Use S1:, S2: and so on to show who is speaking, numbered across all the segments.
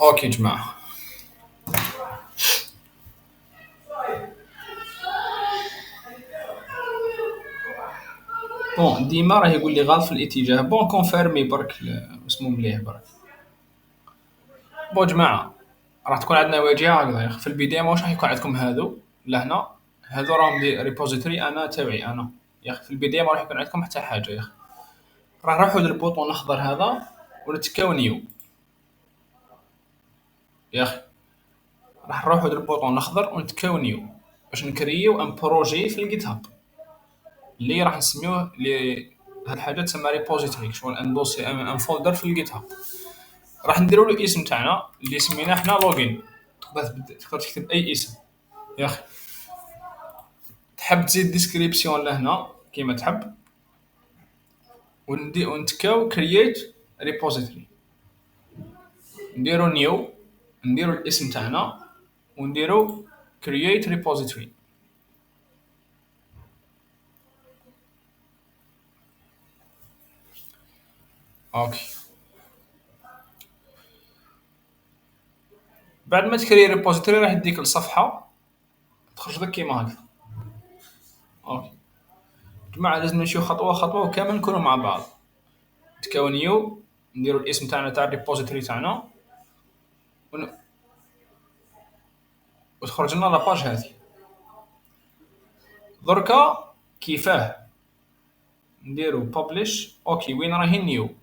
S1: اوكي جماعه. بون ديما راه يقول لي غلط في الاتجاه. بون كونفيرمي برك اسمو مليح برك. بون جماعه، راح تكون عندنا واجهه هكذا في البدايه. واش راح يكون عندكم هادو لهنا؟ هادو راهم دي ريبوزيتوري انا تاعي انا. يا اخي في البدايه ما راح يكون عندكم حتى حاجه يا اخي. راح نروحوا للبوطون الاخضر هذا ونتكاو نيو. يا اخي راح نروحوا للبوطون الاخضر ونتكاو نيو باش نكريو ان بروجي في الجيت هاب اللي راح نسميوه هاد الحاجه تسمى ريبوزيتوري، شغل ان دوسي ان فولدر في الجيت هاب. راح نديروا له اسم تاعنا اللي سميناه حنا لوغين. تقدر تكتب اي اسم يا اخي. تحب تزيد ديسكريبسيون لهنا كيما تحب، ونتكاو كرييت ريبوزيتوري. نديرو نيو، نديرو الاسم تاعنا ونديرو كرييت ريبوزيتوري. اوكي. بعد ما تكري ريبوزيتوري راح يديك الصفحه تخرج لك كيما هكذا. اوكي جماعه، لازم نمشيو خطوه خطوه وكامل نكونوا مع بعض. نتكاو نيو، نديرو الاسم تاعنا تاع الريبوزيتوري تاعنا ون- وتخرج لنا لاباج هذه. دركا كيفاه نديرو بابليش. اوكي وين راهي نيو؟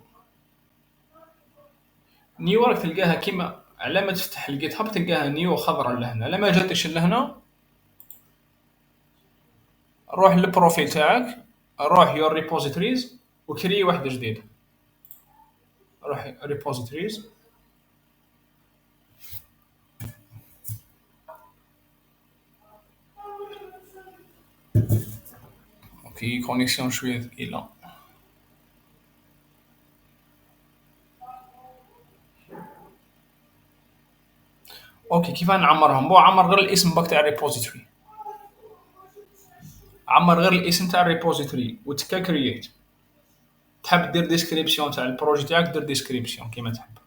S1: نيو راك تلقاها كيما على ما تفتح الجيت هاب تلقاها نيو خضراء لهنا. لما جاتكش لهنا روح للبروفيل تاعك، روح يور ريبوزيتوريز وكري واحده جديده. روح ريبوزيتوريز. اوكي كونيكسيون شويه ثقيله. اوكي كيف نعمرهم؟ بو عمر غير الاسم باك تاع الريبوزيتوري. عمر غير الاسم تاع الريبوزيتوري وتكا كرييت. تحب دير ديسكريبسيون تاع البروجي تاعك دير ديسكريبسيون كيما تحب.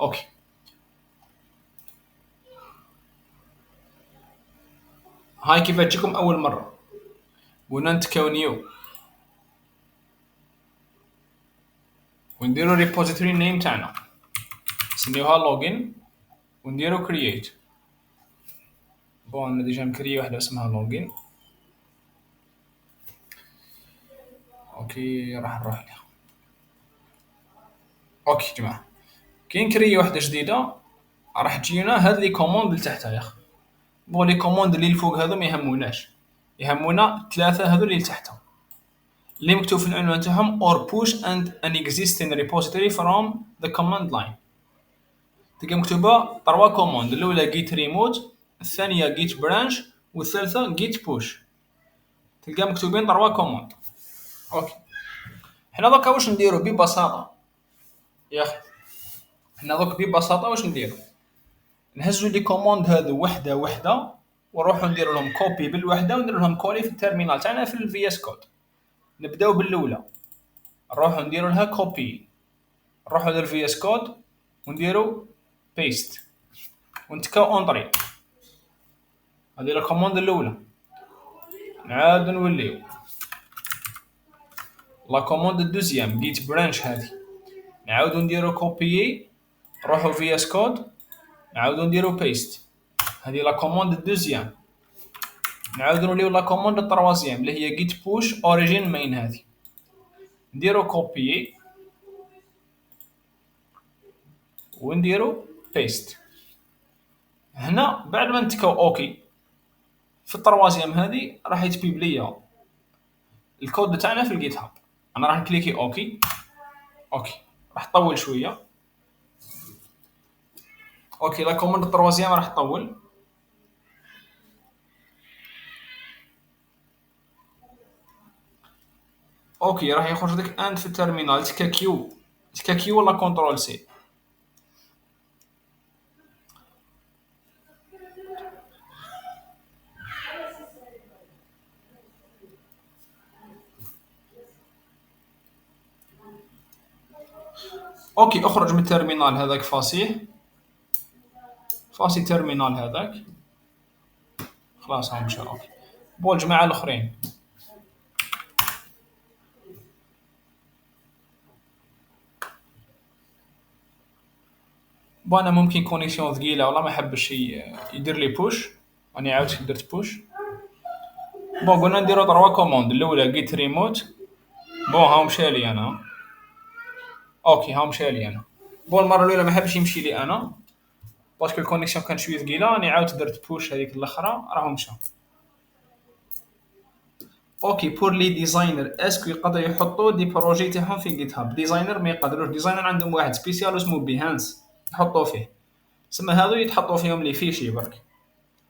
S1: اوكي هاي كيف تجيكم اول مره. وننتكاو نيو ونديرو ريبوزيتوري نيم تاعنا نسميوها لوجين ونديرو كرييت. بون انا ديجا مكري واحده اسمها لوجين. اوكي راح نروح لها. اوكي جماعه، كي نكري واحده جديده راح تجينا هاد لي كوموند اللي تحتها يا اخي. بون لي كوموند اللي الفوق هذو ما يهموناش، يهمونا ثلاثه هذو اللي تحتهم اللي مكتوب في العنوان تاعهم or push and an existing repository from the command line. تلقى مكتوبه تروا كوموند، الاولى جيت ريموت، الثانيه جيت برانش، والثالثه جيت بوش. تلقى مكتوبين تروا كوموند. اوكي حنا دوكا واش نديرو ببساطه يا اخي؟ حنا دوك ببساطه واش نديرو؟ نهزو لي كوموند هذو وحده وحده ونروحو نديرو لهم كوبي بالوحده ونديرو لهم كولي في التيرمينال تاعنا في الفي اس كود. نبداو بالاولى، نروحو نديرو لها كوبي، نروحو للفي اس كود ونديرو بيست ونتكاو اونطري. هذه لا كوموند الاولى. نعاود نوليو لا كوموند الدوزيام جيت برانش هذه. نعاودو نديرو كوبيي، نروحو في اس كود، نعاودو نديرو بيست. هذه لا كوموند الدوزيام. نعاودو نوليو لا كوموند التروازيام اللي هي جيت بوش اوريجين مين. هذه نديرو كوبيي ونديرو بيست. هنا بعد ما نتكاو اوكي في التروازيام هذه راح يتبيب ليا الكود تاعنا في الجيت هاب. انا راح نكليكي اوكي. اوكي راح تطول شويه. اوكي لا كوموند التروازيام راح تطول. اوكي راح يخرج لك اند في التيرمينال تكا كيو. تكا كيو ولا كنترول سي. اوكي، اخرج من التيرمينال هذاك فاسيه، فاسي تيرمينال هذاك. خلاص ها مشى. اوكي، بون الجماعه الاخرين. بون انا ممكن كونيكسيون ثقيله والله ما يحبش يدير لي بوش، راني عاود درت بوش. بون قلنا نديرو 3 كوموند. الاولى جيت ريموت. بون ها مشى لي انا. اوكي ها مشى لي انا. بون المره الاولى ما حبش يمشي لي انا باسكو الكونيكسيون كان شويه ثقيله، راني عاود درت بوش هذيك الاخرى راهو مشى. اوكي، بور لي ديزاينر اسكو يقدروا يحطوا دي بروجي تاعهم في جيت هاب؟ ديزاينر ما يقدروش. ديزاينر عندهم واحد سبيسيال اسمه بيهانس يحطوا فيه. سما هذو يتحطوا فيهم لي فيشي برك،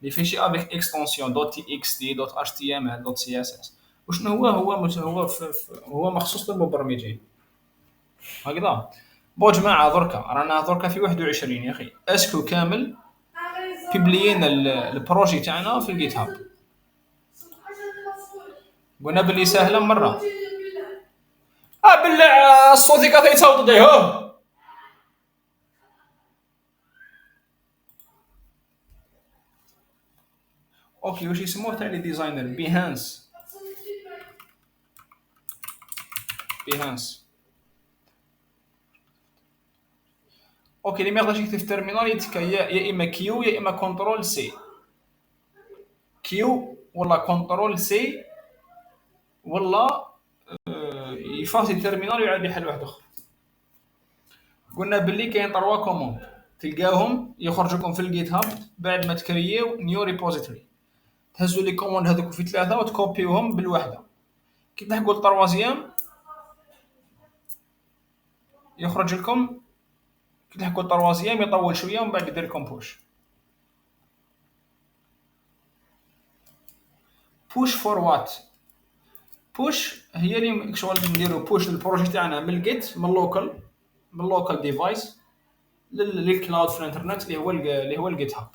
S1: لي فيشي افيك اكستونسيون دوت تي اكس تي دوت اتش تي ام ال دوت سي اس اس. وشنو هو؟ هو مخصوص للمبرمجين هكذا. بو جماعه دركا رانا دركا في 21 يا اخي. اسكو كامل بيبليينا البروجي تاعنا في الجيت هاب؟ قلنا باللي سهله مره. بالله صوتي قاعد يصوت لي هو. اوكي، واش يسموه تاع لي ديزاينر؟ بيهانس. بيهانس. اوكي، اللي ما يقدرش يكتب في التيرمينال يتكا يا اما كيو يا اما كنترول سي. كيو ولا كنترول سي ولا يفاسي التيرمينال ويعاد يحل واحد اخر. قلنا باللي كاين 3 كوموند تلقاهم يخرجوا لكم في الجيت هاب بعد ما تكرييو نيو ريبوزيتوري. تهزوا لي كوموند هذوك في 3 وتكوبيوهم بالوحده. كي تلحقوا الطروازيام يخرج لكم. كي تلحقوا الطروازيام يطول شويه ومن بعد يدير لكم بوش. بوش فور وات؟ بوش هي اللي شغل نديرو بوش للبروجي تاعنا من الجيت، من اللوكال ديفايس للكلاود في الانترنت اللي هو الجيت هاب.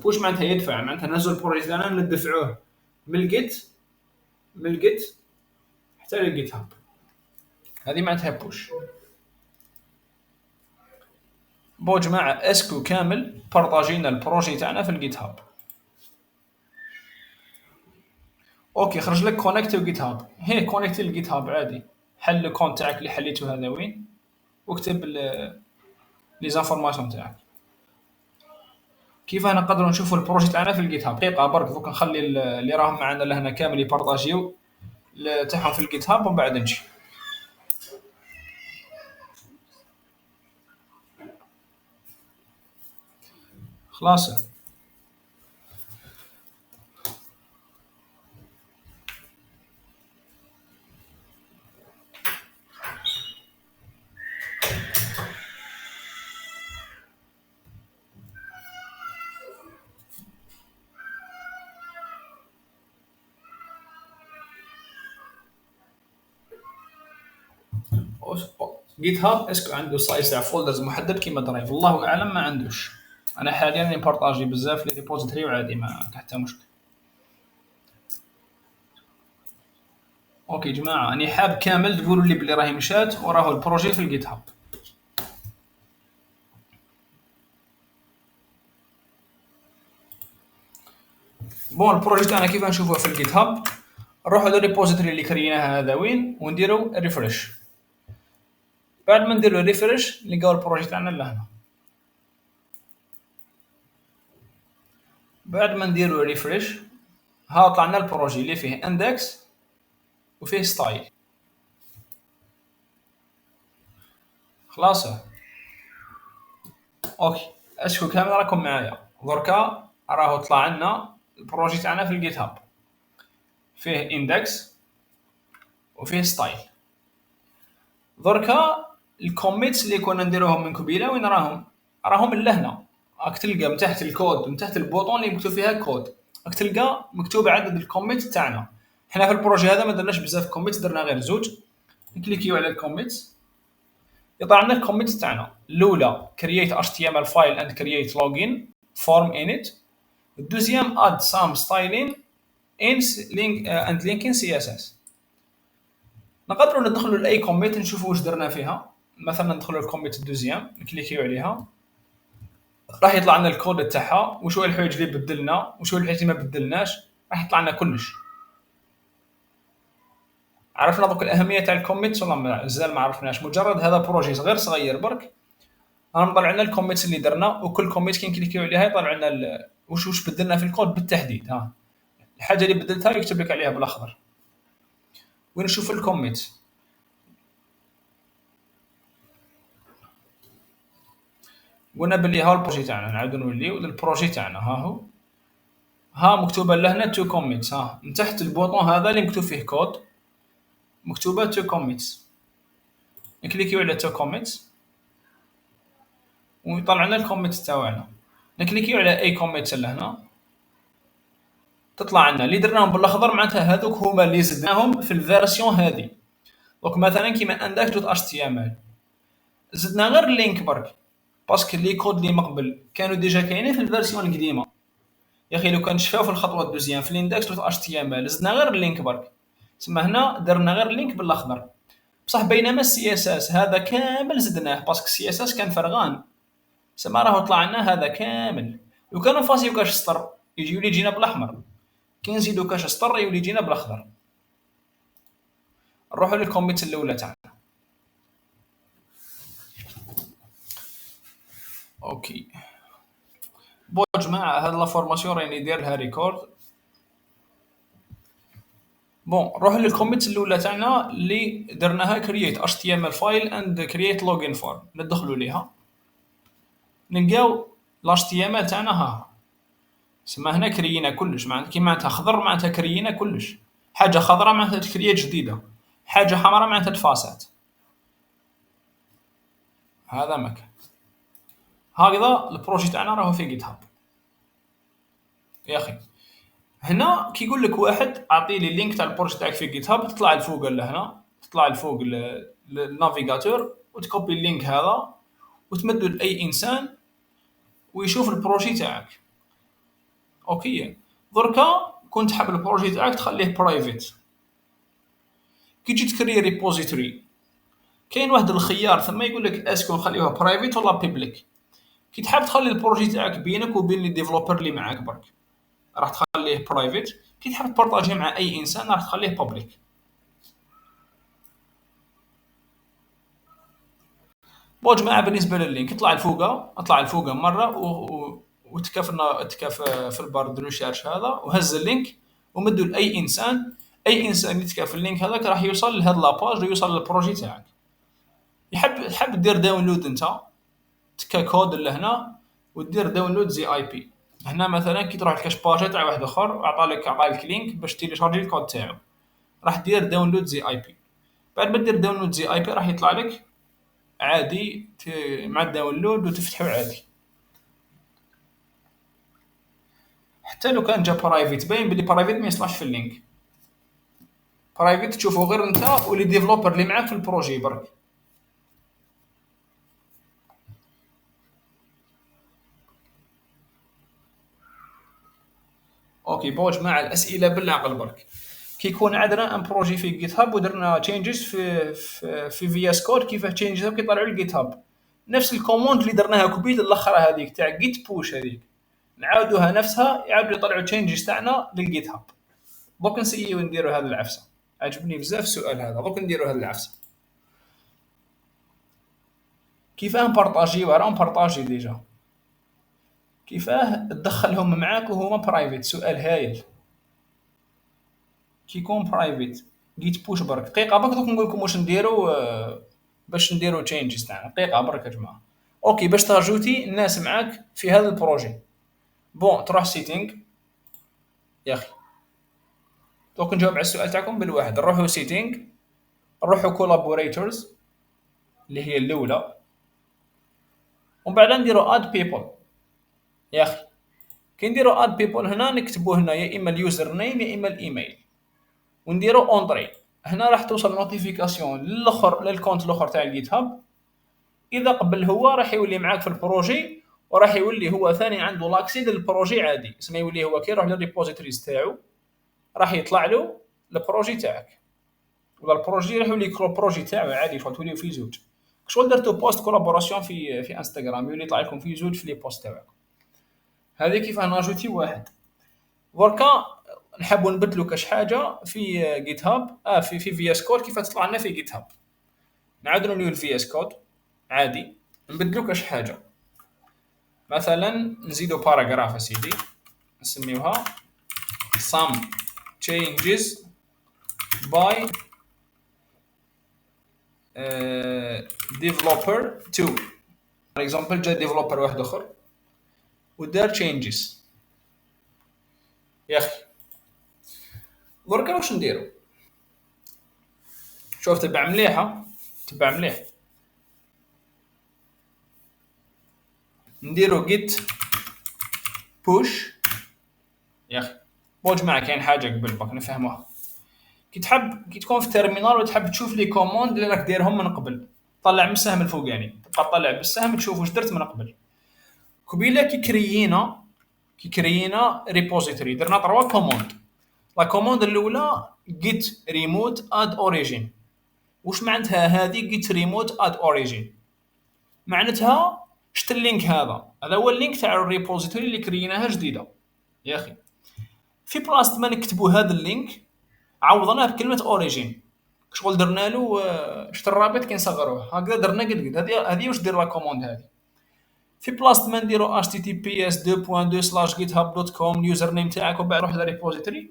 S1: بوش معناتها يدفع، معناتها نزل البروجي تاعنا ندفعوه من الجيت حتى للجيت هاب. هذه معناتها بوش. بو جماعه اسكو كامل بارطاجينا البروجي تاعنا في الجيت هاب؟ اوكي، خرج لك كونيكتي وجيت هاب. هي كونيكتي للجيت هاب عادي. حل الكونت تاعك اللي حليته هذا وين، واكتب لي زانفورماسيون تاعك. كيف نقدروا نشوفوا البروجي تاعنا في الجيت هاب؟ دقيقه برك دوك نخلي اللي راهم معنا لهنا كامل يبارطاجيو تاعهم في الجيت هاب ومن بعد نمشي. خلاص. جيت هاب اسكو عنده سايز تاع فولدرز محدد كيما درايف؟ الله اعلم، ما عندوش. انا حاليا نبارطاجي بزاف لي ريبوزيتوري وعادي ما حتى مشكل. اوكي جماعه، اني حاب كامل تقولوا لي بلي راهي مشات وراه البروجي في الجيت هاب. بون البروجي تاعنا كيف نشوفوه في الجيت هاب؟ نروحوا للريبوزيتوري اللي كريناها هذا وين ونديروا ريفرش. بعد ما نديروا ريفرش نلقاو البروجي تاعنا لهنا. بعد ما نديروا ريفرش ها طلعنا البروجي اللي فيه اندكس وفيه ستايل. خلاص. اوكي، اشكو كامل راكم معايا دركا. راهو طلع لنا البروجي تاعنا في الجيت هاب فيه اندكس وفيه ستايل. دركا الكوميتس اللي كنا نديروهم من قبيله وين راهم لهنا. راك تلقى من تحت الكود، من تحت البوطون اللي مكتوب فيها كود، راك تلقى مكتوب عدد الكوميت تاعنا. حنا في البروجي هذا ما درناش بزاف كوميتس، درنا غير زوج. نكليكيو على الكوميتس يطلع لنا الكوميتس تاعنا. الاولى create html file and create login form in it. الدوزيام add some styling in link and link in css. نقدروا ندخلوا لاي كوميت نشوفوا واش درنا فيها. مثلا ندخلوا الكوميت الدوزيام نكليكيو عليها، راح يطلع لنا الكود تاعها وشو الحوايج اللي بدلنا وشو الحوايج اللي ما بدلناش، راح يطلع لنا كلش. عرفنا دوك الاهميه تاع الكوميت ولا مازال ما عرفناش؟ مجرد هذا بروجي صغير صغير برك، راهم طلع لنا الكوميتس اللي درنا، وكل كوميت كي نكليكيو عليها يطلع لنا واش بدلنا في الكود بالتحديد. ها الحاجه اللي بدلتها يكتب لك عليها بالاخضر. وين نشوف الكوميت؟ قلنا باللي ها البروجي تاعنا، نعاودو نوليو للبروجي تاعنا. ها هو، ها مكتوبه لهنا تو كوميتس. ها من تحت البوطون هذا اللي مكتوب فيه كود مكتوبه تو كوميتس، نكليكيو على تو كوميتس ويطلع لنا الكوميت تاعنا. نكليكيو على اي كوميت لهنا، تطلع لنا اللي درناهم بالاخضر معناتها هذوك هما اللي زدناهم في الفيرسيون هذه. دونك مثلا كيما اندكس دوت اش تي ام ال زدنا غير اللينك برك، باسكو لي كود اللي مقبل كانوا ديجا كاينين في الفيرسيون القديمه. يا اخي لو كان شفاو في الخطوه الدوزيام في الاندكس دوت اش تي ام ال زدنا غير اللينك برك، تسمى هنا درنا غير اللينك بالاخضر. بصح بينما السي اس اس هذا كامل زدناه، باسكو السي اس اس كان فرغان، سما راهو طلع لنا هذا كامل. لو كانوا نفاسيو كاش سطر يولي يجينا بالاحمر، كي نزيدو كاش سطر يولي يجينا بالاخضر. نروحو للكوميت الاولى تاعنا. اوكي بون جماعه، هاد لا فورماسيون راني داير لها ريكورد. بون نروحو للكوميت الاولى تاعنا اللي درناها كرييت اتش تي ام ال فايل اند كرييت لوجين فورم. ندخلوا ليها نلقاو لاش تي ام ال تاعنا. ها سما هنا كريينا كلش، معناتها كي معناتها خضر معناتها كريينا كلش، حاجه خضراء معناتها تكريات جديده، حاجه حمراء معناتها تفاسات. هذا مكان هكذا البروجي تاعنا راهو في جيت هاب. يا اخي هنا كي يقول لك واحد اعطي لي اللينك تاع البروجي تاعك في جيت هاب، تطلع لفوق لهنا، تطلع لفوق النافيغاتور وتكوبي اللينك هذا وتمدو لاي انسان ويشوف البروجي تاعك. اوكي دركا كنت حاب البروجي تاعك تخليه برايفت، كي تجي تكري ريبوزيتوري كاين واحد الخيار ثم يقول لك اسكو نخليوها برايفت ولا بيبليك. كي تحب تخلي البروجي تاعك بينك وبين لي ديفلوبر اللي معاك برك راح تخليه برايفت، كي تحب تبارطاجيه مع اي انسان راح تخليه بابليك. بو جماعه بالنسبه لللينك اطلع لفوقه، اطلع لفوقه مره وتكافنا تكاف في البار دو ريشيرش هذا وهز اللينك ومدو لاي انسان. اي انسان يتكاف اللينك هذاك راح يوصل لهاد لاباج ويوصل للبروجي تاعك. تحب دير داونلود انت تكا كود لهنا ودير داونلود زي اي بي. هنا مثلا كي تروح لكاش باجا تاع واحد اخر عطالك لينك باش تيليشارجي الكود تاعو، راح دير داونلود زي اي بي. بعد ما دير داونلود زي اي بي راح يطلع لك عادي مع الداونلود وتفتحو عادي. حتى لو كان جا برايفت باين بلي برايفت ما يصلحش في اللينك، برايفت تشوفو غير انت ولي ديفلوبر اللي معاك في البروجي برك. اوكي بون جماعه الاسئله بالعقل برك. كي يكون عندنا ان بروجي في جيت هاب ودرنا تشينجز في في اس كود، كيفاه تشينجز كيطلعوا لجيت هاب نفس الكوموند اللي درناها كوبي الاخرى هذيك تاع جيت بوش هذيك نعاودوها نفسها يعاودوا يطلعوا تشينجز تاعنا للجيت هاب. دوك نسيو نديروا هذه العفسه. عجبني بزاف السؤال هذا، دوك نديروا هذه العفسه. كيفاه نبارطاجيو؟ راه نبارطاجي ديجا. كيفاه تدخلهم معاك وهما برايفت؟ سؤال هايل. كي يكون برايفت جيت بوش برك دقيقه برك دوك نقول لكم واش نديروا باش نديروا تشينجز تاعنا. دقيقه برك يا جماعه. اوكي باش ترجوتي الناس معاك في هذا البروجي، بون تروح سيتينغ. يا اخي دوك نجاوب على السؤال تاعكم بالواحد. نروحوا سيتينغ، نروحوا كولابوريتورز اللي هي الاولى، ومن بعد نديروا اد بيبل. يا اخي كي نديروا اد بيبل هنا نكتبوا هنا يا اما اليوزر نيم يا اما الايميل ونديروا اونطري. هنا راح توصل نوتيفيكاسيون للاخر للكونت الاخر تاع الجيت هاب، اذا قبل هو راح يولي معاك في البروجي وراح يولي هو ثاني عنده لاكسي للبروجي عادي. اسمه يولي هو كي يروح للريبوزيتوريز تاعو راح يطلع له البروجي تاعك، ولا البروجي راح يولي البروجي تاعو عادي، توليو في زوج. شغل درتو بوست كولابوراسيون في انستغرام يولي يطلع لكم فيه زوج في لي بوست تاعكم. هذه كيفاه ناجوتي واحد. دركا نحبوا نبدلوا كاش حاجه في جيت هاب في اس كود كيف تطلع لنا في جيت هاب. نعدلوا نيو الفي اس كود عادي، نبدلوا كاش حاجه. مثلا نزيدوا باراجراف يا سيدي، نسميوها some changes by developer 2. for example جا ديفلوبر واحد اخر ودار changes. يا اخي دركا واش نديرو؟ شوف تبع مليحه، تبع مليح. نديرو جيت بوش. يا اخي بو جماعه كاين حاجه قبل باك نفهموها. كي تكون في التيرمينال وتحب تشوف لي كوموند اللي راك دايرهم من قبل، طلع من السهم الفوقاني، تبقى تطلع بالسهم تشوف واش درت من قبل. قبيله كي كريينا ريبوزيتوري درنا 3 كوموند. لا كوموند الاولى جيت ريموت اد اوريجين. واش معناتها هذه جيت ريموت اد اوريجين؟ معناتها شت اللينك هذا هو اللينك تاع الريبوزيتوري اللي كريناها جديده. يا اخي في بلاصه ما نكتبوا هذا اللينك عوضناه بكلمه اوريجين. شغل درنا له شت الرابط كي نصغروه هكذا درنا قد هذه واش دير لا كوموند هذه. في بلاصه ما نديرو https://github.com اليوزر نيم تاعك وبعد روح للريبوزيتوري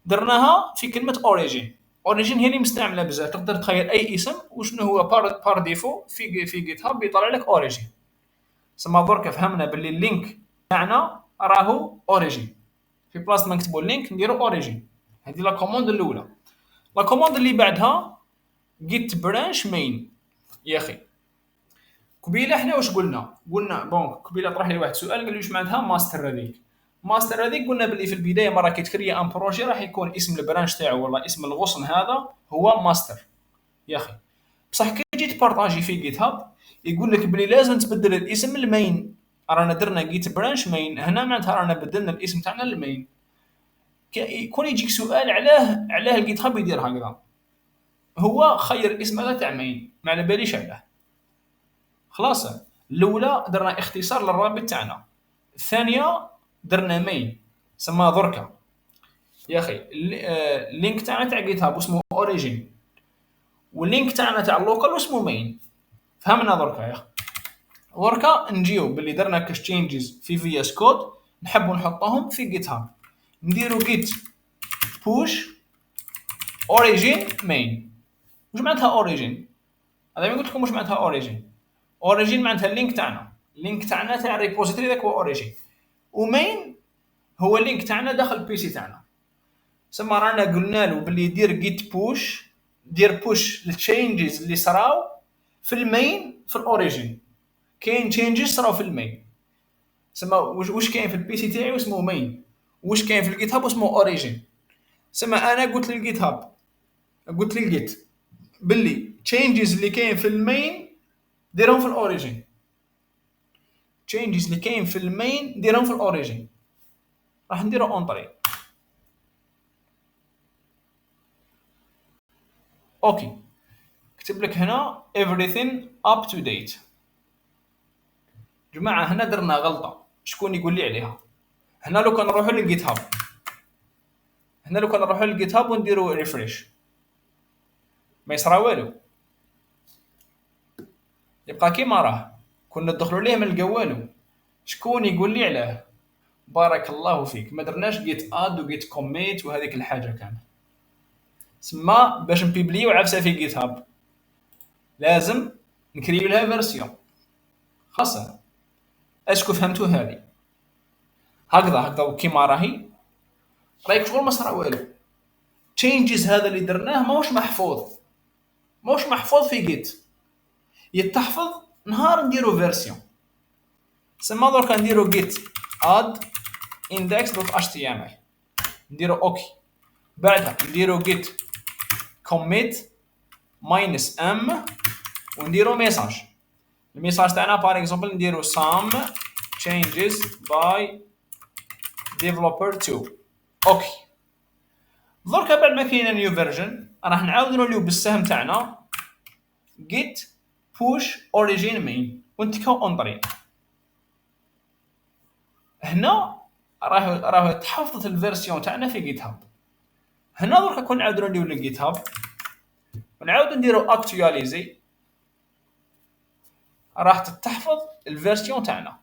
S1: درناها في كلمه اوريجين. اوريجين هي اللي مستعمله بزاف، تقدر تخيل اي اسم وشنو هو بار ديفو في جيت هاب يطلع لك اوريجين. سما درك فهمنا باللي اللينك تاعنا راهو اوريجين. في بلاصه ما نكتبوا اللينك نديرو اوريجين. هذه لا كوموند الاولى. لا كوموند اللي بعدها جيت برانش مين. يا اخي قبيله حنا واش قلنا بون قبيله طرح لي واحد سؤال قال لي واش معناتها ماستر هذيك. ماستر هذيك قلنا باللي في البدايه مره كي تكري ان بروجي راح يكون اسم البرانش تاعو ولا اسم الغصن هذا هو ماستر. يا اخي بصح كي تجي تبارطاجي في جيت هاب يقول لك بلي لازم تبدل الاسم المين. رانا درنا جيت برانش مين هنا معناتها رانا بدلنا الاسم تاعنا المين. يكون يجيك سؤال علاه الجيت هاب يدير هكذا. هو خير اسم هذا تاع مين ما على باليش علاه. خلاص الاولى درنا اختصار للرابط تاعنا، الثانيه درنا مين سما دركا. يا اخي اللينك تاعنا تاع جيت هاب اسمه اوريجين واللينك تاعنا تاع اللوكال اسمه مين. فهمنا دركا يا اخي. دركا نجيو باللي درنا كاش تشينجز في اس كود نحبوا نحطوهم في جيت هاب. نديرو جيت بوش اوريجين مين. واش معناتها اوريجين؟ هذا ما قلت لكم واش معناتها اوريجين. اوريجين معناتها اللينك تاعنا تاع الريبوزيتوري ذاك هو اوريجين، ومين هو اللينك تاعنا داخل البيسي تاعنا. سما رانا قلنا له باللي دير جيت بوش، دير بوش للتشينجز اللي صراو في المين في الاوريجين. كاين تشينجز صراو في المين. سما واش كاين في البيسي تاعي اسمه مين، واش كاين في الجيت هاب اسمه اوريجين. سما انا قلت للجيت هاب قلت للجيت باللي تشينجز اللي كاين في المين ديرهم في الاوريجين. تشينجز اللي كاين في المين ديرهم في الاوريجين. راح نديرو اونطري. اوكي كتب لك هنا everything up to date. جماعه هنا درنا غلطه، شكون يقول لي عليها؟ هنا لو كان نروحوا للجيت هاب ونديروا ريفريش ما يصرا والو، يبقى كيما راه. كنا ندخلوا ليه ما نلقاو والو. شكون يقول لي عليه؟ بارك الله فيك. ما درناش جيت اد وجيت كوميت وهذيك الحاجه كامل. سما باش نبيبليو عفسه في جيت هاب لازم نكريو لها فيرسيون خاصه. اشكو فهمتوا هذه هكذا كيما راهي رايك شغل ما صرا والو. تشينجز هذا اللي درناه ماهوش محفوظ في جيت، يتحفظ نهار نديرو فيرسيون. سما درك نديرو جيت اد index.html نديرو اوكي. بعدها نديرو جيت كوميت -m ونديرو ميساج. الميساج تاعنا بار اكزومبل نديرو some changes by developer 2. اوكي درك بعد ما كاينه نيو فيرجن راح نعاودو نوليو بالسهم تاعنا git push origin main ونتكاو اونطري. هنا راه تحفظت الفيرسيون تاعنا في جيت هاب. هنا درك كون نعاودو نديرو للجيت هاب ونعاودو نديرو اكتواليزي، راح تحفظ الفيرسيون تاعنا.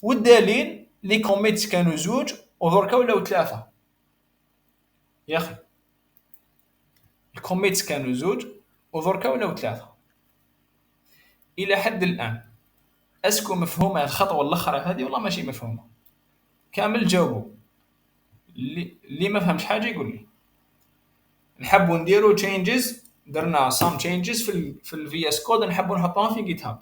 S1: والدليل لي كوميتس كانوا زوج ودركا ولاو ثلاثه يا اخي. الكوميتس كانوا زوج ودركا ولاو ثلاثه. الى حد الان اسكو مفهومه الخطوه الاخرى هذه والله ماشي مفهومه؟ كامل جاوبوا. اللي ما فهمش حاجه يقول لي. نحبوا نديروا تشينجز، درنا سام تشينجز في الفي اس كود، نحبوا نحطوهم في جيت هاب،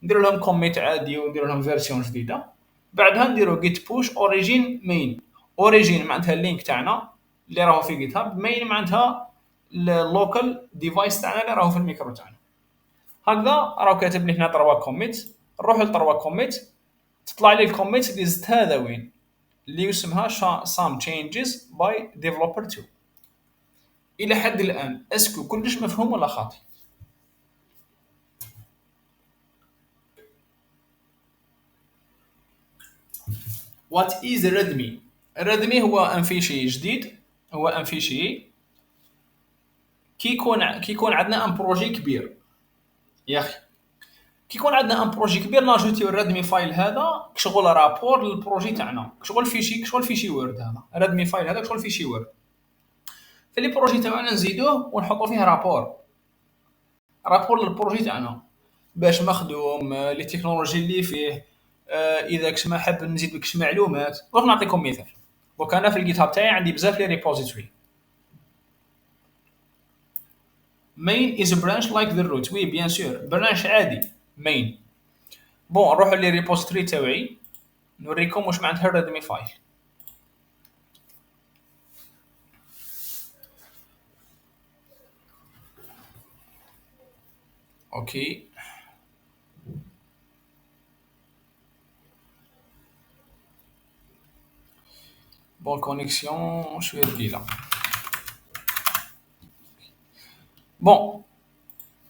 S1: نديروا لهم كوميت عادي ونديروا لهم فيرسيون جديده. بعدها نديروا جيت بوش اوريجين مين. اوريجين معناتها اللينك تاعنا اللي راهو في جيت هاب، مين معناتها اللوكال ديفايس تاعنا اللي راهو في الميكرو تاعنا. هكذا راهو كاتب لي هنا 3 كوميت، نروح ل 3 كوميت تطلع لي الكوميت اللي زدت هذا وين اللي يسمها some changes by developer 2. الى حد الان اسكو كلش مفهوم ولا خاطئ؟ What is Redmi؟ Redmi هو ان فيشي جديد، هو ان فيشي كي يكون عندنا ان بروجي كبير يا اخي. كي يكون عندنا ان بروجي كبير ناجوتيو الريدمي فايل هذا كشغل رابور للبروجي تاعنا، كشغل فيشي وورد. هذا ريدمي فايل هذا كشغل فيشي وورد. في لي بروجي تاعنا نزيدوه ونحطو فيه رابور للبروجي تاعنا باش مخدوم، لي تكنولوجي اللي فيه، اذا كشما حاب نزيد لك معلومات. دوك نعطيكم مثال. دوك انا في الجيت هاب تاعي عندي بزاف لي ريبوزيتوري. main is a branch like the root. وي بيان سور برانش عادي main. بون نروحوا لي ريبوزيتوري تاعي نوريكم واش معناتها الريدمي فايل. اوكي بون كونيكسيون شويه ثقيله. بون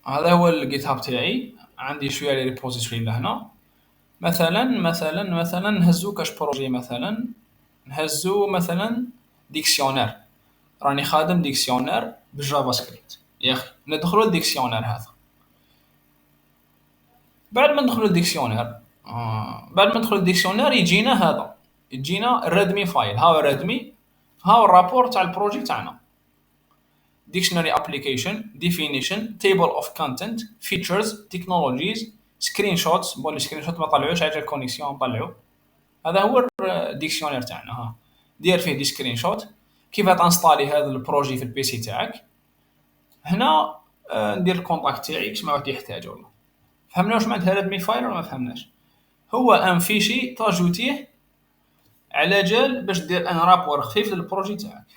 S1: هذا هو الجيت هاب تاعي، عندي شويه لي ريبوزيتوري لهنا. مثلا نهزو كاش بروجي، مثلا نهزو مثلا ديكسيونير. راني خادم ديكسيونير بالجافا سكريبت يا اخي. ندخلو الديكسيونير هذا. بعد ما ندخلو الديكسيونير يجينا هذا، يجينا الريدمي فايل. هاو الريدمي، هاو الرابور تاع البروجي تاعنا. dictionary application definition table of content features technologies screen shots. بون سكرين شوت ما طلعوش على الكونيكسيون نطلعو. هذا هو الديكسيونير تاعنا. ها دير فيه دي سكرين شوت كيف تنستالي هذا البروجي في البي سي تاعك. هنا ندير الكونتاكت تاعي كيما واحد يحتاج. والله فهمنا واش معناتها ريدمي فايل ولا ما فهمناش؟ هو ان فيشي تاجوتيه على جال باش دير ان رابور خفيف للبروجي تاعك،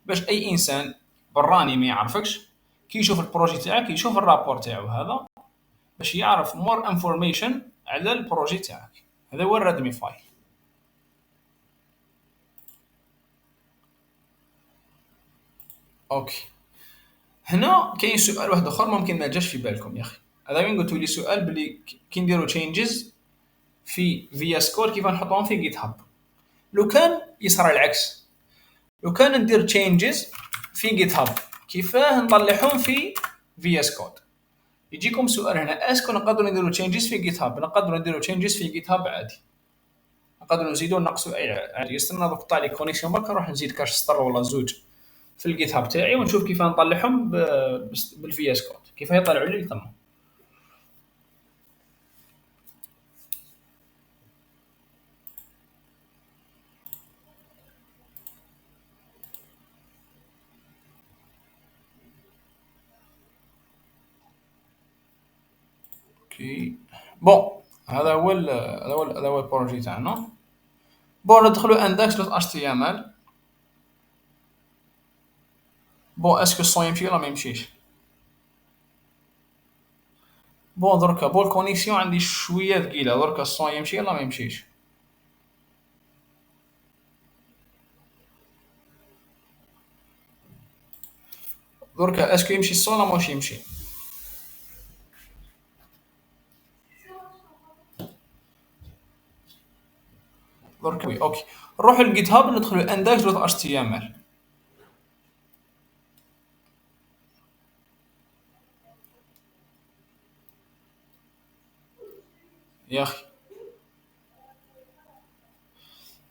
S1: باش اي انسان براني ما يعرفكش كي يشوف البروجي تاعك يشوف الرابور تاعو هذا باش يعرف مور انفورميشن على البروجي تاعك. هذا هو الريدمي فايل. اوكي هنا كاين سؤال واحد اخر ممكن ما جاش في بالكم يا اخي. هذا وين قلتوا لي سؤال بلي كي نديروا تشينجز في اس كود كيف نحطوهم في جيت هاب. لو كان يصرى العكس، لو كان ندير تشينجز في جيت هاب كيفاه نطلعهم في اس كود، يجيكم سؤال هنا اسكو نقدروا نديروا تشينجز في جيت هاب؟ نقدروا نديروا تشينجز في جيت هاب عادي، نقدروا نزيدوا ونقصوا اي عادي. استنى دوك طالع لي كونيكسيون برك نروح نزيد كاش سطر ولا زوج في الجيت هاب تاعي ونشوف كيف نطلعهم بالفي اس كود، كيف يطلعوا لي تما. اوكي بون هذا هو البروجي تاعنا. بون ندخلوا اندكس دوت اتش تي ام ال. بون اسكو الصون يمشي ولا ما يمشيش؟ بون دركا بون الكونيكسيون عندي شويه ثقيله، دركا الصون يمشي ولا ما يمشيش؟ دركا اسكو يمشي الصون ولا ماش يمشي؟ درك وي اوكي. نروحوا للجيت هاب ندخلوا index دوت html. يا اخي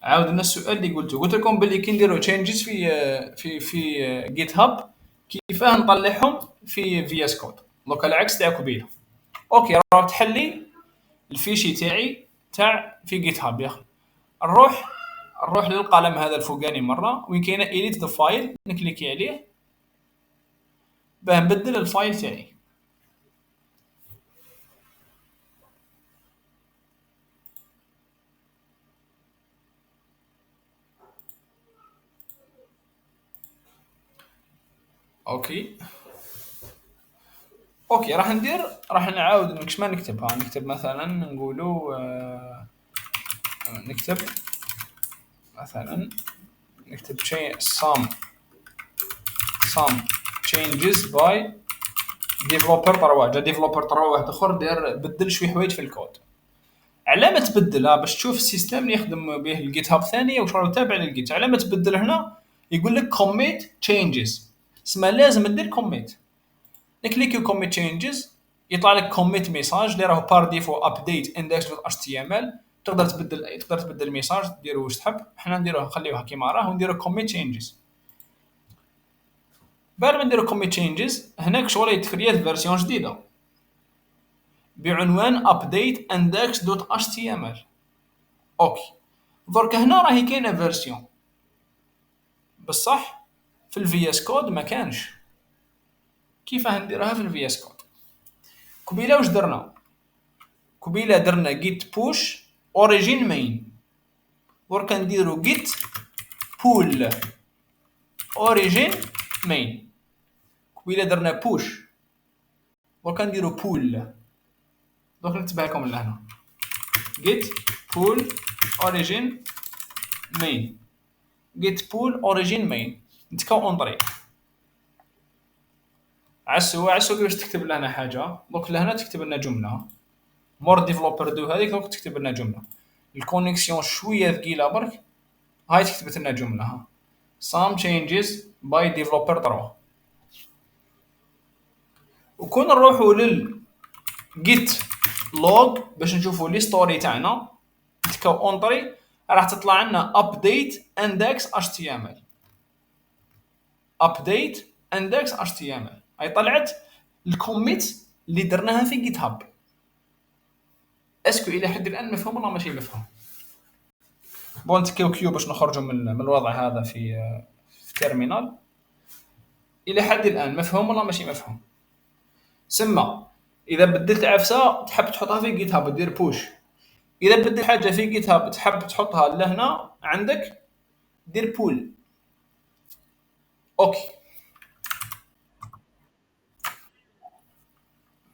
S1: عاود لنا السؤال اللي قلت لكم باللي كي نديروا تشينجز في جيت هاب كيفاه نطلعهم في VS كود. دونك العكس تاع قبيله. اوكي راه تحلي الفيشي تاعي تاع في جيت هاب يا اخي. نروح نروح للقلم هذا الفوقاني مره وين كاينه edit ذا فايل نكليكي عليه باه نبدل الفايل تاعي. اوكي اوكي راح نعاود كش ما نكتبها. نكتب مثلا نقولوا نكتب مثلا نكتب شيء some changes by developer طروا جا developer طروا واحد اخر داير بدل شوي حوايج في الكود. على ما تبدلها باش تشوف السيستم اللي يخدم به الجيت هاب ثانيه واش راه تابع للجيت. على ما تبدل هنا يقول لك commit changes. اسمها لازم دير commit. نكليكيو commit changes يطلع لك commit ميساج اللي راه بار ديفو update index.html. تقدر تبدل الميساج ديرو واش تحب. حنا نديروه نخليوها كيما راه ونديرو commit changes. بعد ما نديرو commit changes هناك شغل يتكريات فيرسيون جديده بعنوان update index.html. اوكي درك هنا راهي كاينه فيرسيون بصح في الفي اس كود ما كانش. كيفاه نديرها في الفي اس كود؟ قبيله واش درنا؟ قبيله درنا git push origin main. درك نديرو git pull origin main. قبيله درنا push درك نديرو pull. درك نكتبها لكم لهنا git pull origin main. git pull origin main نتكاو اونطري. عسو كيفاش تكتب لنا حاجه. دوك لهنا تكتب لنا جمله مور ديفلوبر دو هذيك دوك تكتب لنا جمله. الكونيكسيون شويه ثقيله برك هاي تكتبت لنا جمله ها some changes by developer 3. وكون نروحوا لل git log باش نشوفوا لي ستوري تاعنا نتكاو اونطري راح تطلع لنا update index html. update index html اي طلعت الكوميت اللي درناها في جيت هاب. اسكو الى حد الان مفهوم ولا ماشي مفهوم؟ بون كيو باش نخرجوا من الوضع هذا في تيرمينال. الى حد الان مفهوم ولا ماشي مفهوم؟ سما اذا بدلت عفسه تحب تحطها في جيت هاب دير بوش. اذا بدل حاجه في جيت هاب تحب تحطها لهنا عندك دير بول. اوكي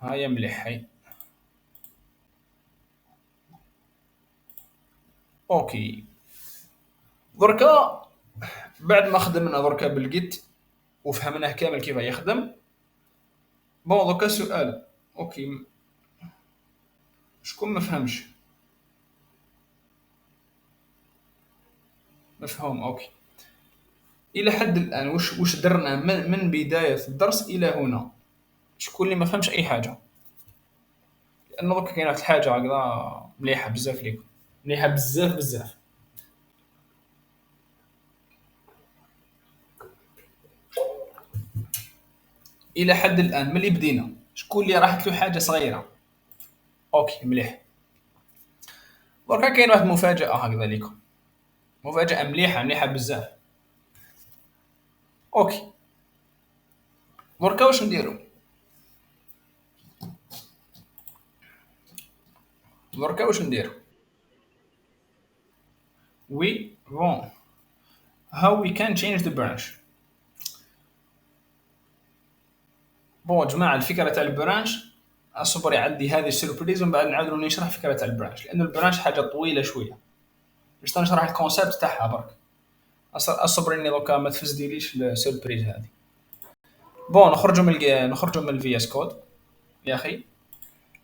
S1: هاي مليح هاي. اوكي دركا بعد ما خدمنا دركا بالجيت وفهمناه كامل كيف يخدم. بون دركا سؤال. اوكي شكون ما فهمش؟ مفهوم اوكي. الى حد الان واش درنا من بدايه الدرس الى هنا؟ شكون اللي ما فهمش اي حاجه؟ لانه درك كاينه واحد الحاجه هكذا مليحه بزاف ليكم مليحه بزاف بزاف. الى حد الان ملي بدينا شكون اللي راحت له حاجه صغيره؟ اوكي مليح. درك كاين واحد المفاجاه هكذا ليكم. مفاجاه مليحه بزاف. اوكي درك واش نديرو؟ درك واش نديرو؟ we bon how we can change the branch. بون جماعه الفكره تاع البرانش اصبري عندي هذه السيربريز ومن بعد نعاودو نشرح فكره تاع البرانش لانه البرانش حاجه طويله شويه باش نشرح الكونسيبت تاعها برك. اصبريني دوكا ما تفزديليش السيربريز هذه. بون نخرجوا من الفي اس كود يا اخي.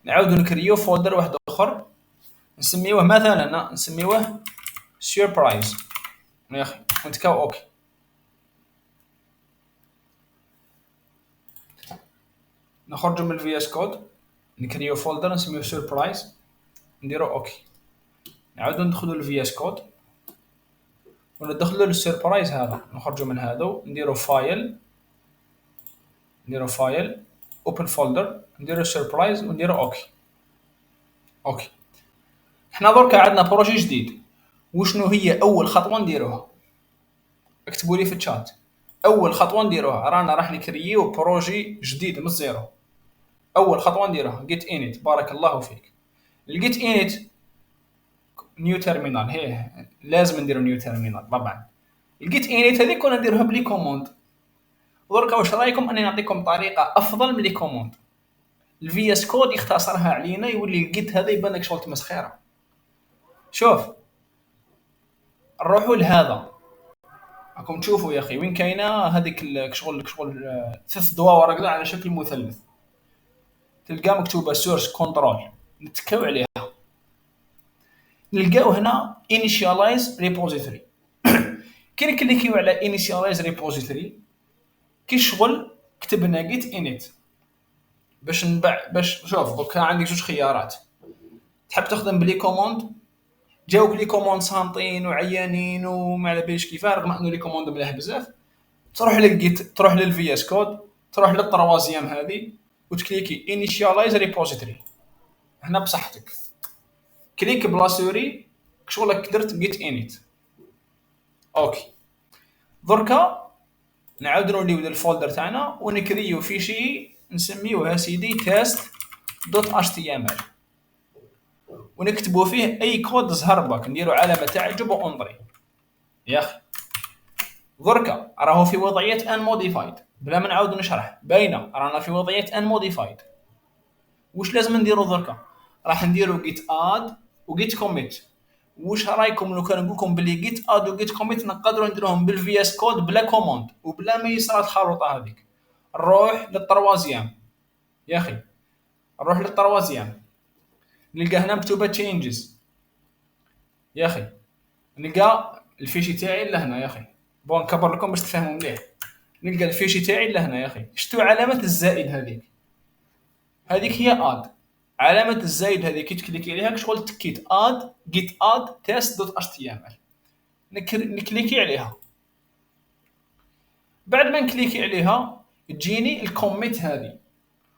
S1: نعاودو نكريو فولدر واحد اخر نسميوه مثلا سيربرايز يا اخي ونتكاو اوكي. نخرجوا من الفي اس كود، نكريو فولدر نسميو سيربرايز، نديرو اوكي. نعاودو ندخلو للفي اس كود وندخلو للسيربرايز هذا، نخرجوا من هذا نديرو فايل، اوبن فولدر، نديرو سيربرايز ونديرو اوكي. اوكي. حنا دركا عندنا بروجي جديد، وشنو هي اول خطوه نديروها؟ اكتبوا لي في الشات. اول خطوه نديروها رانا راح نكرييو بروجي جديد من الزيرو. اول خطوه نديروها جيت انيت. بارك الله فيك. الجيت انيت نيو تيرمينال، هي لازم نديرو نيو تيرمينال طبعا. الجيت انيت هذيك كنا نديروها بلي كوموند. دركا واش رايكم اني نعطيكم طريقه افضل من لي كوموند؟ الفي اس كود يختصرها علينا، يولي الجيت هذا يبان لك شغل تمسخيره. شوف، نروحوا لهذا، راكم تشوفوا يا اخي وين كاينه هذيك شغل 3 دوائر كذا على شكل مثلث، تلقى مكتوبه سورس كنترول، نتكاو عليها. نلقاو هنا initialize repository. كي نكليكيو على initialize repository كي شغل كتبنا git init باش نبع باش شوف. دوك عندك جوج خيارات، تحب تخدم بلي كوموند، جاوك لي كوموند صامتين وعيانين وما على باليش كيفاه، رغم انه لي كوموند ملاح بزاف. تروح للجيت، تروح للفي اس كود، تروح للطروازيام هذه وتكليكي initialize repository. هنا بصحتك كليك بلا سوري شغلك درت جيت انيت. اوكي. دركا نعاود نوليو للفولدر تاعنا ونكريو فيشي نسميوها سيدي تيست دوت اش تي ام ال، ونكتبوا فيه اي كود ظهر بك، نديرو علامه تعجب وانظري يا اخي. دركا راهو في وضعيه ان موديفايد، بلا ما نعاود نشرح باينه رانا في وضعيه ان موديفايد. واش لازم نديرو دركا؟ راح نديرو جيت اد وجيت كوميت. واش رايكم لو كان نقول لكم بلي جيت اد وجيت كوميت نقدروا نديروهم بالفي اس كود بلا كوموند وبلا ما يصرى الخروطه هذيك؟ نروح للطروازيام يا اخي، نروح للطروازيام، نلقى هنا مكتوبه تشينجز يا اخي، نلقى الفيشي تاعي لهنا يا اخي. بون نكبر لكم باش تفهموا مليح. نلقى الفيشي تاعي لهنا يا اخي، شتو علامه الزائد هذيك؟ هذيك هي اد. علامه الزائد هذيك كي تكليكي عليها شغل تكيت اد جيت اد تيست دوت اش تي ام ال، نكليكي عليها. بعد ما نكليكي عليها تجيني الكوميت هذه،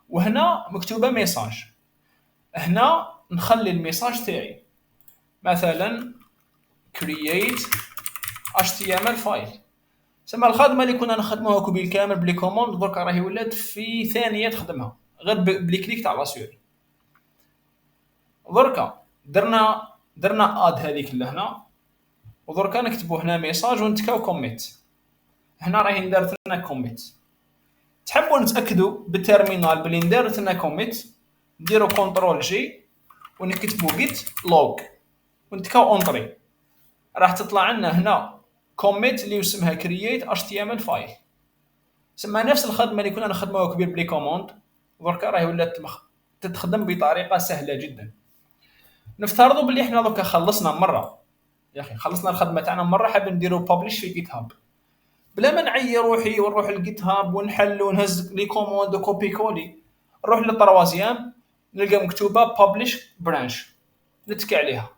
S1: وهنا مكتوبه ميساج. هنا نخلي الميساج تاعي مثلا create html فايل. سما الخدمه اللي كنا نخدموها بالكامل بلي كوموند درك راهي ولات في ثانيه تخدمها غير بلي كليك تاع لاسوري. دركا درنا اد هذيك لهنا، ودركا نكتبوا هنا ميساج ونتكاو كوميت. هنا راهي دارت لنا كوميت. تحبوا نتاكدوا بالتيرمينال بلي دارت لنا كوميت، نديروا كنترول جي ونكتبوا جيت لوج ونتكاو اونطري. راح تطلع لنا هنا كوميت اللي يسمها كرييت اتش تي ام ال فايل. سما نفس الخدمه اللي كنا نخدموها كبير بلي كوموند دركا راهي ولات تتخدم بطريقه سهله جدا. نفترضوا بلي احنا دوكا خلصنا مره يا اخي، خلصنا الخدمه تاعنا مره، حاب نديرو بابليش في جيت هاب بلا ما نعيي روحي ونروح للجيت هاب ونحل ونهز لي كوموند وكوبي كولي. نروح للطروازيام نلقى مكتوبه بابليش برانش، نتكي عليها،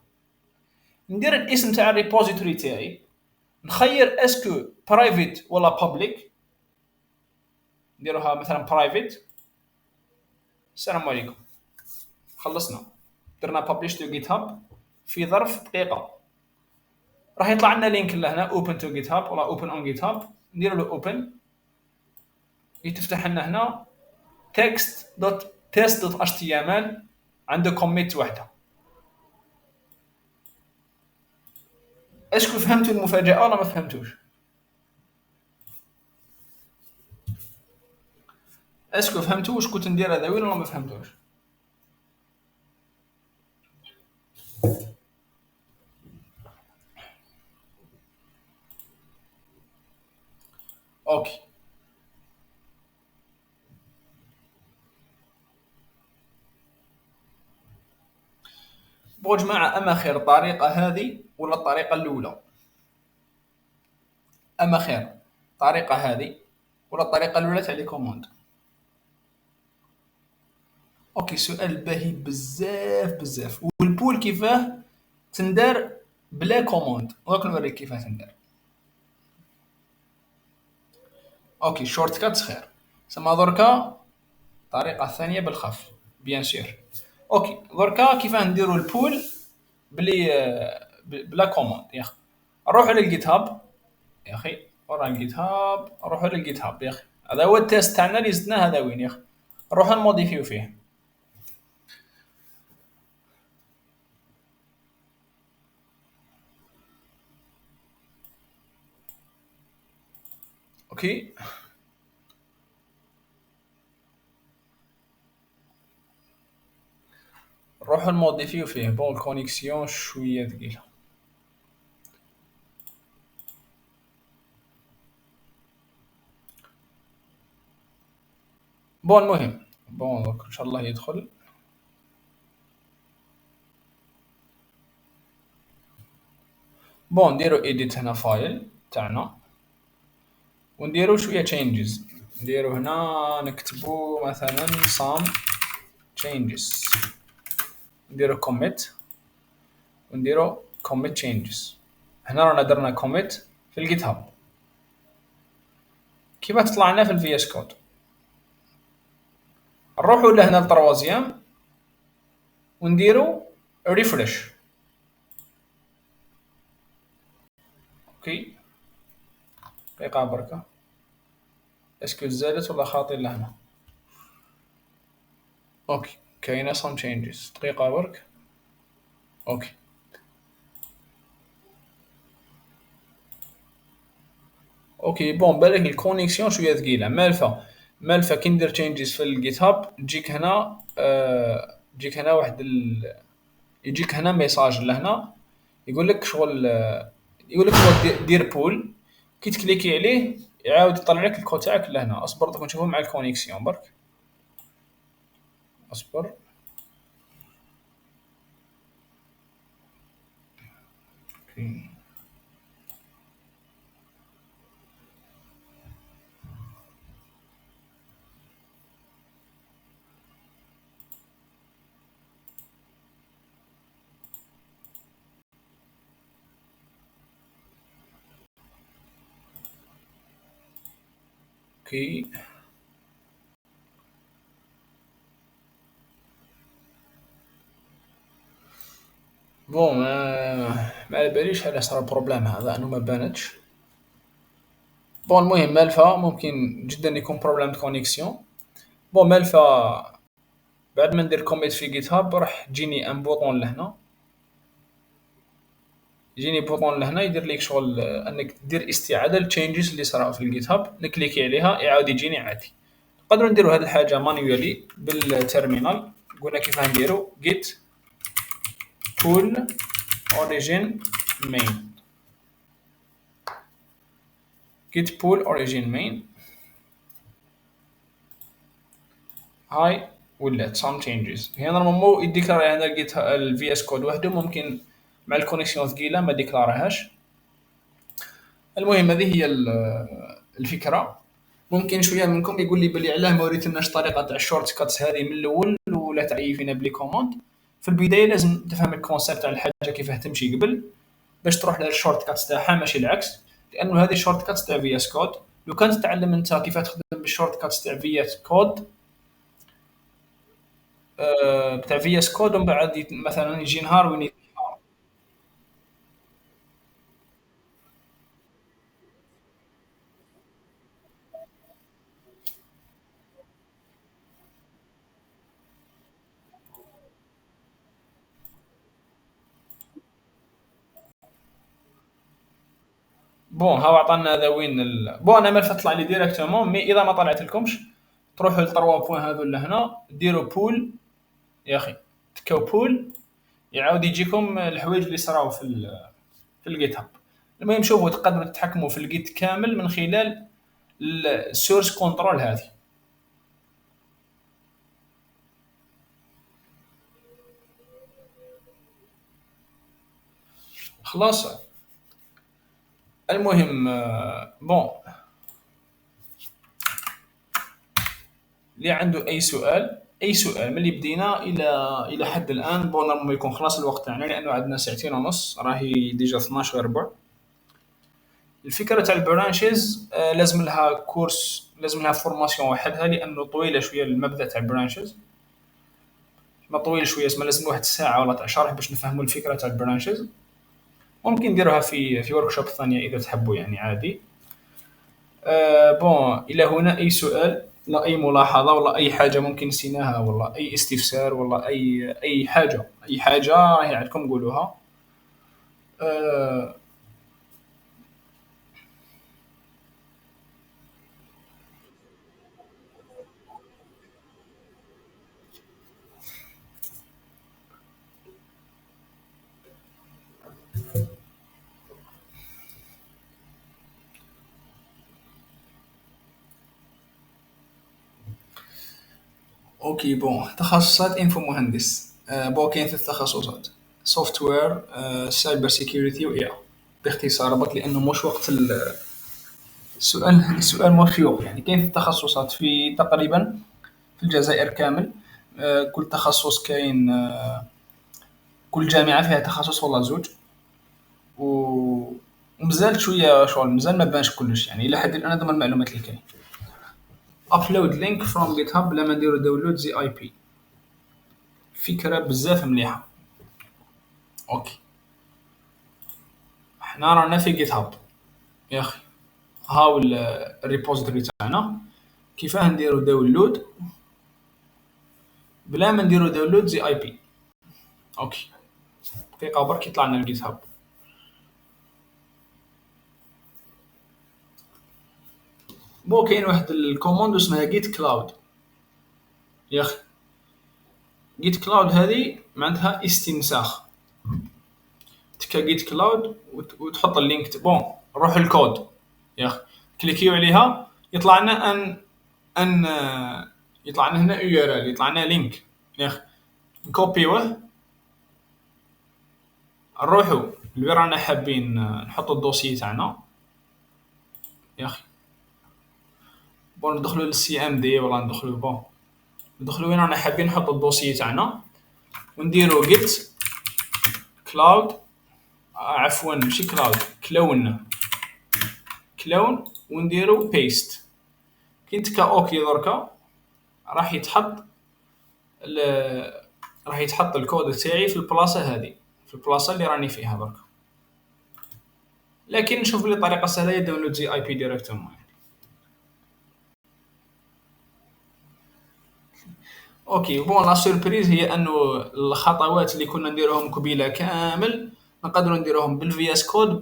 S1: ندير الاسم تاع الريبوزيتوري تاعي، نخير اسكو برايفت ولا بابليك، نديروها مثلا برايفت. السلام عليكم، خلصنا، درنا بابليش تو جيت هاب في ظرف دقيقه. راح يطلع لنا لينك لهنا اوبن تو جيت هاب ولا اوبن اون جيت هاب، نديروا له اوبن، يتفتح لنا هنا تكست دوت تيست دوت اش تي ام ال، عنده كوميت واحده. اشكو فهمتوا المفاجاه ولا ما فهمتوش؟ اشكو فهمتوا واش كنت ندير هذا ولا ما فهمتوش؟ اوكي. بون جماعة، أما خير الطريقة هذه ولا الطريقة الأولى؟ أما خير الطريقة هذه ولا الطريقة الأولى تاع لي كوموند؟ أوكي، سؤال باهي بزاف بزاف. والبول كيفاه تندار بلا كوموند؟ دوك نوريك كيفاه تندار. أوكي، شورت كات خير. سما دركا الطريقة الثانية بالخف، بيان سور. أوكي دركا كيفاه نديرو البول بلي بلا كوموند يا أخي؟ نروحو للجيت هاب يا اخي، ورا الجيت هاب، روحوا للجيت هاب يا اخي. هذا هو التيست تاعنا اللي زدناه، هذا وين يا اخي؟ نروحوا نموديفيو فيه. اوكي، نروحوا نموديفيو فيه. بون الكونيكسيون شويه ثقيله. بون المهم، بون دوك ان شاء الله يدخل. بون نديرو ايديت هنا فايل تاعنا، ونديرو شويه تشينجز. نديرو هنا نكتبو مثلا some changes، نديرو commit، ونديرو commit changes. هنا رانا درنا commit في الجيت هاب. كيف تطلع لنا في الفي اس كود؟ نروحوا لهنا التروازيام ونديروا ريفرش. اوكي، دقيقة بركة. اسكو زادت ولا خاطي لهنا؟ اوكي، كاينة some changes. دقيقة برك. اوكي، اوكي بون بالك الكونيكسيون شوية ثقيلة. مالفا مالفا كي ندير changes في الجيت هاب تجيك هنا تجيك هنا يجيك هنا ميساج لهنا يقول لك شغل يقول لك شغل دير بول. كي تكليكي عليه يعاود يطلع لك الكود تاعك لهنا. اصبر دوك نشوفو مع الكونيكسيون برك. اصبر. اوكي، اوكي. بون ما على باليش على صرا البروبليم هذا، انه ما بانتش. بون المهم مالفا ممكن جدا يكون بروبليم دو كونيكسيون. بون مالفا بعد ما ندير كوميت في جيت هاب راح تجيني ان بوطون لهنا، يجيني بوطون لهنا يدير لك شغل انك دير استعاده للتشينجز اللي صراو في الجيت هاب. نكليكي عليها يعاود يجيني عادي. نقدروا نديروا هذه الحاجه مانيوالي بالتيرمينال. قلنا كيف نديروا git pull origin main. git pull origin main. هاي ولات some changes. هنا نورمالمون يديكلاري هنا الجيت الفي اس كود وحده، ممكن مع الكونيكسيون ثقيله ما ديكلاراهاش. المهم هذه هي الفكره. ممكن شويه منكم يقول لي بلي علاه ما وريتلناش الطريقه تاع الشورت كاتس هذه من الاول، ولا تعيفينا بلي كوموند. في البدايه لازم تفهم الكونسيبت تاع الحاجه كيفاه تمشي قبل باش تروح للشورت كاتس تاعها، ماشي العكس. لانه هذه الشورت كاتس تاع في اس كود. لو كان تتعلم انت كيف تخدم بالشورت كاتس تاع في اس كود بتاع في اس كود، ومن بعد مثلا يجي نهار وين بون هاو عطانا هذا وين بون انا ما تطلع لي ديريكتومون. مي اذا ما طلعت لكمش تروحوا للتروا بوين هذو لهنا، ديروا بول يا اخي، تكاو بول يعاود يجيكم الحوايج اللي صراو في الجيت هاب. المهم شوفوا تقدروا تتحكموا في الجيت كامل من خلال السورس كنترول هذه. خلاص. المهم بون، اللي عنده اي سؤال، اي سؤال من اللي بدينا الى حد الان. بون نورمالمون يكون خلاص الوقت تاعنا، لانه عندنا ساعتين ونص، راهي ديجا 12 غير ربع. الفكره تاع البرانشيز لازم لها كورس، لازم لها فورماسيون وحدها، لانه طويله شويه المبدا تاع البرانشيز. ما طويل شويه، اسمها لازم واحد الساعه ولا تاع شرح باش نفهموا الفكره تاع البرانشيز. ممكن نديروها في ورك شوب ثانيه اذا تحبوا، يعني عادي. بون، الى هنا اي سؤال، لا اي ملاحظه، ولا اي حاجه ممكن نسيناها، ولا اي استفسار، ولا اي حاجه، اي حاجه راهي عندكم قولوها. آه اوكي بون، تخصصات انفو مهندس. بون كاين ثلاث تخصصات: سوفت وير، سايبر سيكيورتي، واي. باختصار برك، لانه مش وقت السؤال مشيوع. يعني كاين ثلاث تخصصات في تقريبا في الجزائر كامل. كل تخصص كاين، كل جامعة فيها تخصص ولا زوج. و ومازال شوية شغل، مازال ما بانش كلش، يعني إلى حد الآن هذوما المعلومات اللي كاين. upload link from GitHub لما نديرو داونلود زي اي بي. فكرة بزاف مليحة. اوكي، حنا رانا في جيت هاب يا اخي. هاو الريبوزيتوري تاعنا. كيفاه نديرو داونلود بلا ما نديرو داونلود زي اي بي؟ اوكي، دقيقة برك يطلع لنا الجيت هاب. بو كاين واحد الكوموند اسمها جيت كلاود يا اخي. جيت كلاود هذه معناتها استنساخ. تكا جيت كلاود وتحط اللينك بون، نروح الكود يا اخي، كليكيو عليها، يطلع لنا ان يطلع لنا هنا يو ار ال، يطلع لنا لينك يا اخي. نكوبيوه، نروحوا اللي رانا حابين نحطوا الدوسي تاعنا يا اخي. بون ندخلوا للسي ام دي، ولا ندخلوا بون، ندخلوا وين رانا حابين نحطوا الدوسي تاعنا، ونديروا جيت كلاود. عفوا ماشي كلاود، كلون. كلون، ونديروا بيست. كي نتكا اوكي دركا راح يتحط راح يتحط الكود تاعي في البلاصه هذه، في البلاصه اللي راني فيها دركا. لكن نشوف لي طريقه سهله هي داونلود زي اي بي ديريكتومون. اوكي بون، لا سوربريز هي انه الخطوات اللي كنا نديروهم قبيله كامل نقدروا نديروهم بالفي اس كود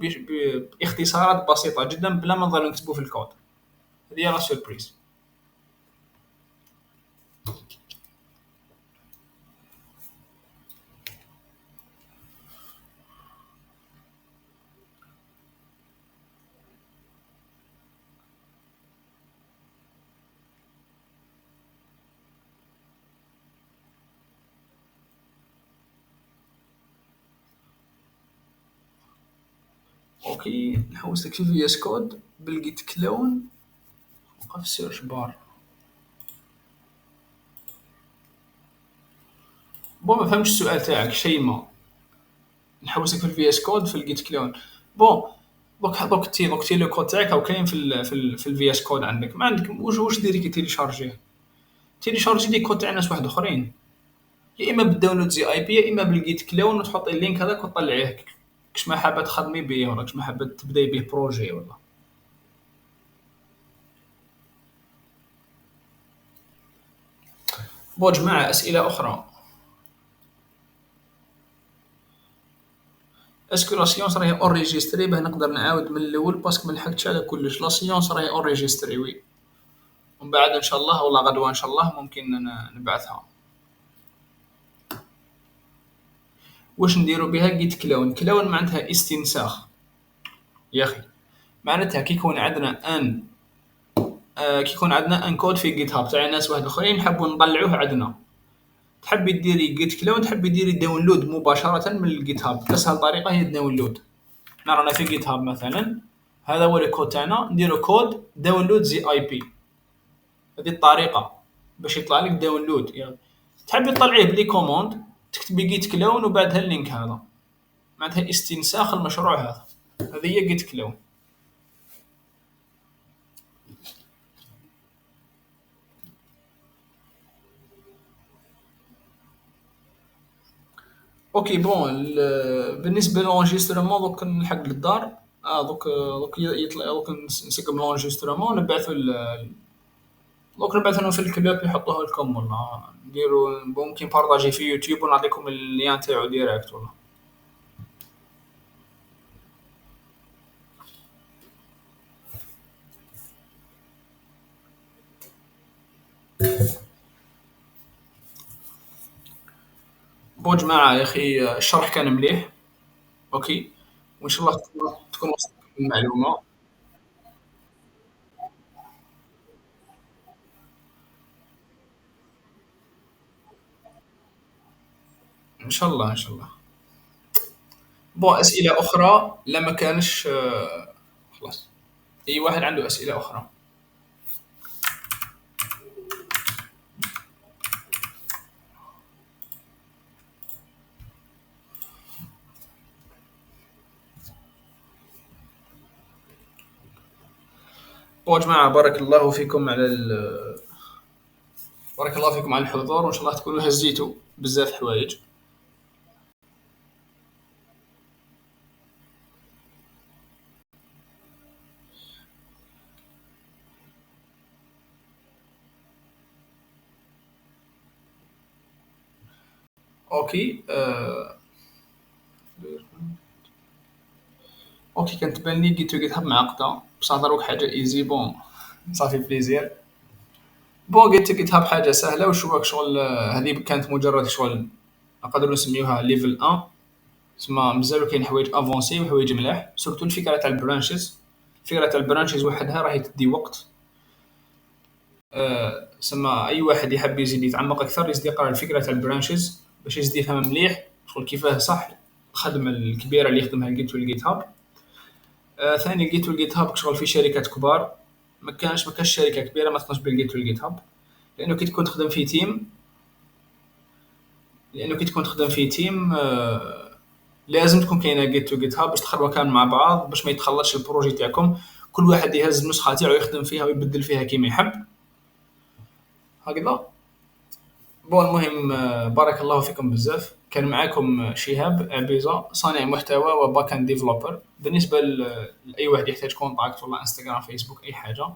S1: باختصارات بسيطه جدا، بلا ما نظلوا نكتبوا في الكود. هذه هي لا سوربريز. اوكي، نحوس لك في في اس كود بالجيت كلون، وقف السيرش بار. بون ما فهمتش السؤال تاعك شيء ما. نحوسك في الفي اس كود في الجيت كلون. بون، دوك تي لو كود تاعك او كاين في الفي اس كود عندك، ما عندك واش ديري كي تيليشارجيه؟ تيليشارجي لي كود تاع ناس واحد اخرين، يا اما بالداونلود زي اي بي، يا اما بالجيت كلون وتحطي اللينك هذاك وتطلعيه كش ما حابه تخدمي به، ولا كش ما حابه تبداي به بروجي ولا. بون جماعه، اسئله اخرى. اسكو لا سيونس راهي اوريجيستري باه نقدر نعاود من الاول، باسكو ما لحقتش على كلش. لا سيونس راهي اوريجيستري وي، ومن بعد ان شاء الله ولا غدوه ان شاء الله ممكن نبعثها. واش نديرو بها جيت كلون؟ كلون معناتها استنساخ يا اخي. معناتها كي يكون عندنا كي يكون عندنا ان كود في جيت هاب تاع ناس واحد اخرين نحبوا نطلعوه عندنا، تحبي ديري جيت كلون، تحبي ديري داونلود مباشره من الجيت هاب، اسهل طريقه هي الداونلود. حنا رانا في جيت هاب مثلا، هذا هو الكود تاعنا، نديرو كود داونلود زي اي بي. هذه الطريقه باش يطلع لك داونلود. يعني تحب تطلعيه بلي كوموند، تكتبي جيت كلون وبعدها اللينك هذا، معناتها استنساخ المشروع هذا. هذه هي جيت كلون. اوكي بون بالنسبه للونجسترومون دوك نلحق للدار. دوك يطلع دوك نسقم لونجسترومون نبعثو دوك نبعثو لهم في الكلوب يحطوه لكم، ولا نديرو ممكن بارطاجي في يوتيوب ونعطيكم اللين تاعو ديريكت ولا. بون جماعه يا اخي الشرح كان مليح. اوكي، وان شاء الله تكون وصلتكم المعلومه. ان شاء الله ان شاء الله. بون اسئله اخرى لما كانش خلاص. اي واحد عنده اسئله اخرى؟ بون جماعه بارك الله فيكم على الحضور، وان شاء الله تكونوا هزيتوا بزاف حوايج. اوكي اوكي كانت تبان لي جيت هاب معقده، بصح دروك حاجه ايزي. بون صافي بليزير. بون جيت هاب حاجه سهله وشوك شغل. هذه كانت مجرد شغل نقدروا نسميوها ليفل 1. تسمى مازالو كاين حوايج افونسي وحوايج ملاح، سورتو الفكره تاع البرانشز. الفكره تاع البرانشز وحدها راهي تدي وقت. سما اي واحد يحب يزيد يتعمق اكثر يزيد يقرا الفكره تاع البرانشز باش يزيد يفهم مليح شغل كيفاه صح الخدمه الكبيره اللي يخدمها الجيت والجيت هاب. ثاني الجيت والجيت هاب شغل في شركات كبار. ما كانش شركه كبيره ما تخدمش بالجيت والجيت هاب، لانه كي تكون تخدم في تيم. لانه كي تكون تخدم في تيم لازم تكون كاينه جيت تو جيت هاب باش تخدموا كان مع بعض باش ما يتخلطش البروجي تاعكم. كل واحد يهز النسخه تاعو يخدم فيها ويبدل فيها كيما يحب هكذا. بون المهم بارك الله فيكم بزاف. كان معاكم شهاب عبيزة، صانع محتوى وباك اند ديفلوبر. بالنسبة لأي واحد يحتاج كونتاكت ولا انستغرام فيسبوك أي حاجة،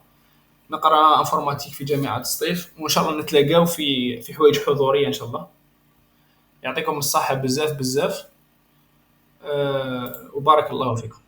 S1: نقرا انفورماتيك في جامعة السطيف، وإن شاء الله نتلاقاو في حوايج حضورية إن شاء الله. يعطيكم الصحة بزاف بزاف. وبارك الله فيكم.